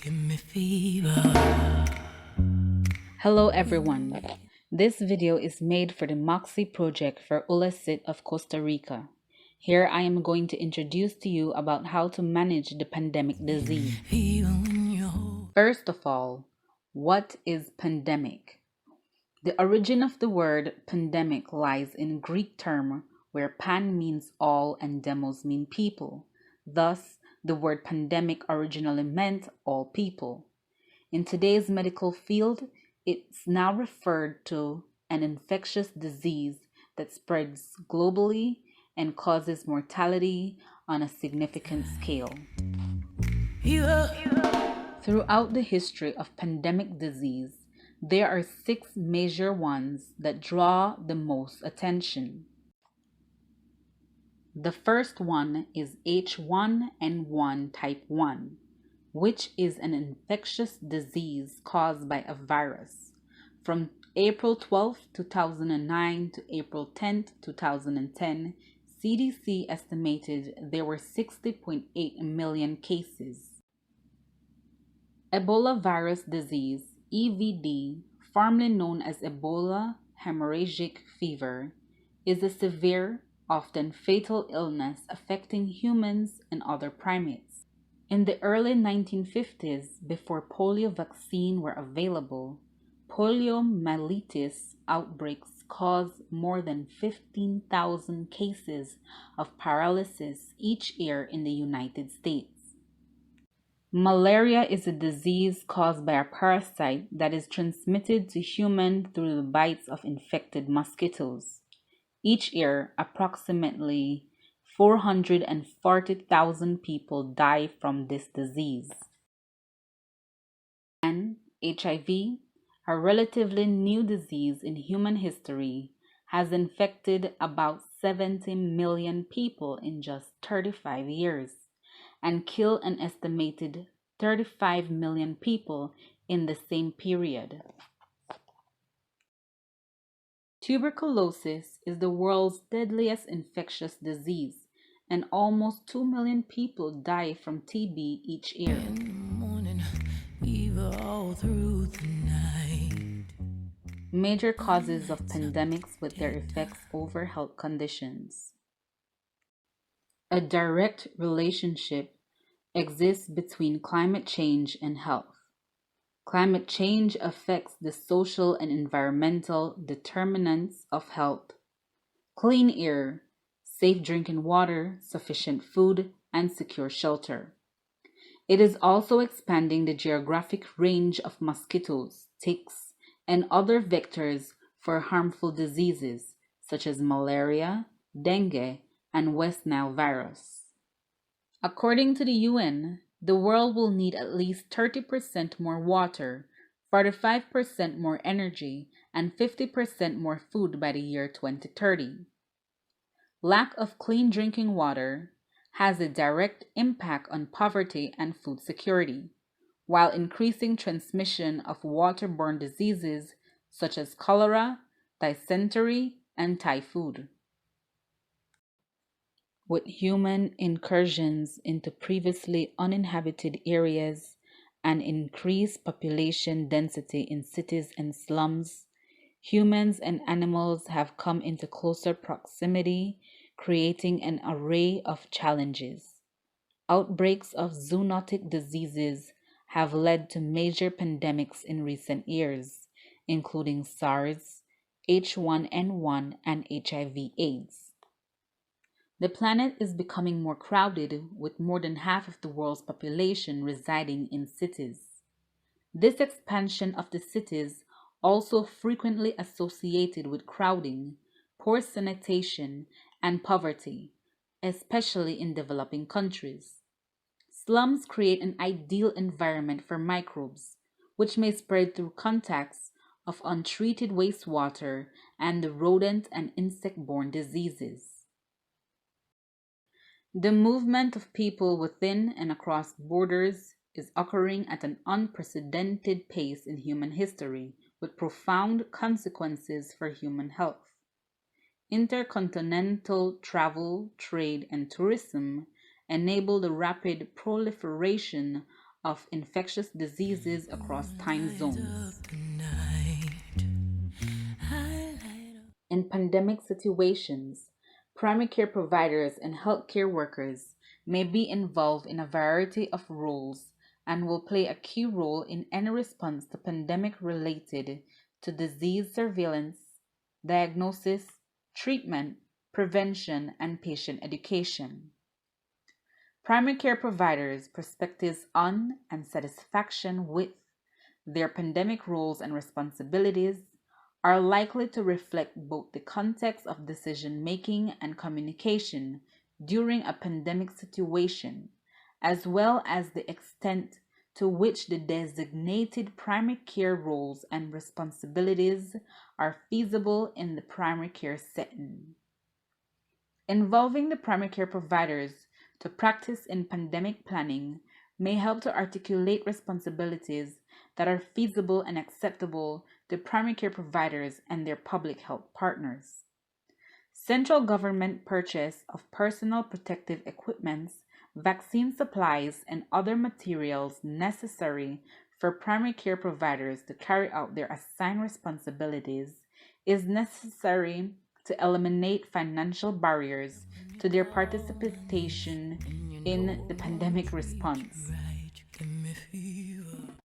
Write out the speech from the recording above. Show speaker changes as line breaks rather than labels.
Give me fever.
Hello everyone. This video is made for the Moxie project for ULACIT of Costa Rica. Here I am going to introduce to you about how to manage the pandemic disease.
Even when you're
First of all, what is pandemic? The origin of the word pandemic lies in Greek term where pan means all and demos mean people. Thus, the word pandemic originally meant all people. In today's medical field, it's now referred to an infectious disease that spreads globally and causes mortality on a significant scale.
fever.
Throughout the history of pandemic disease, there are 6 major ones that draw the most attention. The first one is H1N1 type 1, which is an infectious disease caused by a virus. From April 12, 2009 to April 10, 2010, CDC estimated there were 60.8 million cases. Ebola virus disease, EVD, formerly known as Ebola hemorrhagic fever, is a severe, often fatal illness affecting humans and other primates. In the early 1950s, before polio vaccines were available, poliomyelitis outbreaks caused more than 15,000 cases of paralysis each year in the United States. Malaria is a disease caused by a parasite that is transmitted to humans through the bites of infected mosquitoes. Each year, approximately 440,000 people die from this disease. And HIV, a relatively new disease in human history, has infected about 70 million people in just 35 years and killed an estimated 35 million people in the same period. Tuberculosis is the world's deadliest infectious disease, and almost 2 million people die from TB each year.
In the morning, fever all through the night.
Major causes of pandemics with their effects over health conditions. A direct relationship exists between climate change and health. Climate change affects the social and environmental determinants of health. Clean air, safe drinking water, sufficient food, and secure shelter. It is also expanding the geographic range of mosquitoes, ticks, and other vectors for harmful diseases such as malaria, dengue, and West Nile virus. According to the UN, the world will need at least 30% more water, 45% more energy, and 50% more food by the year 2030. Lack of clean drinking water has a direct impact on poverty and food security, while increasing transmission of waterborne diseases such as cholera, dysentery, and typhoid. With human incursions into previously uninhabited areas and increased population density in cities and slums, humans and animals have come into closer proximity, creating an array of challenges. Outbreaks of zoonotic diseases have led to major pandemics in recent years, including SARS, H1N1, and HIV/AIDS. The planet is becoming more crowded, with more than half of the world's population residing in cities. This expansion of the cities also frequently associated with crowding, poor sanitation, and poverty, especially in developing countries. Slums create an ideal environment for microbes, which may spread through contacts of untreated wastewater and the rodent and insect-borne diseases. The movement of people within and across borders is occurring at an unprecedented pace in human history, with profound consequences for human health. Intercontinental travel, trade, and tourism enable the rapid proliferation of infectious diseases across time zones. In pandemic situations, primary care providers and healthcare workers may be involved in a variety of roles and will play a key role in any response to pandemic related to disease surveillance, diagnosis, treatment, prevention, and patient education. Primary care providers' perspectives on and satisfaction with their pandemic roles and responsibilities are likely to reflect both the context of decision making and communication during a pandemic situation, as well as the extent to which the designated primary care roles and responsibilities are feasible in the primary care setting. Involving the primary care providers to practice in pandemic planning may help to articulate responsibilities that are feasible and acceptable to primary care providers and their public health partners. Central government purchase of personal protective equipments, vaccine supplies, and other materials necessary for primary care providers to carry out their assigned responsibilities is necessary to eliminate financial barriers to their participation in the pandemic response.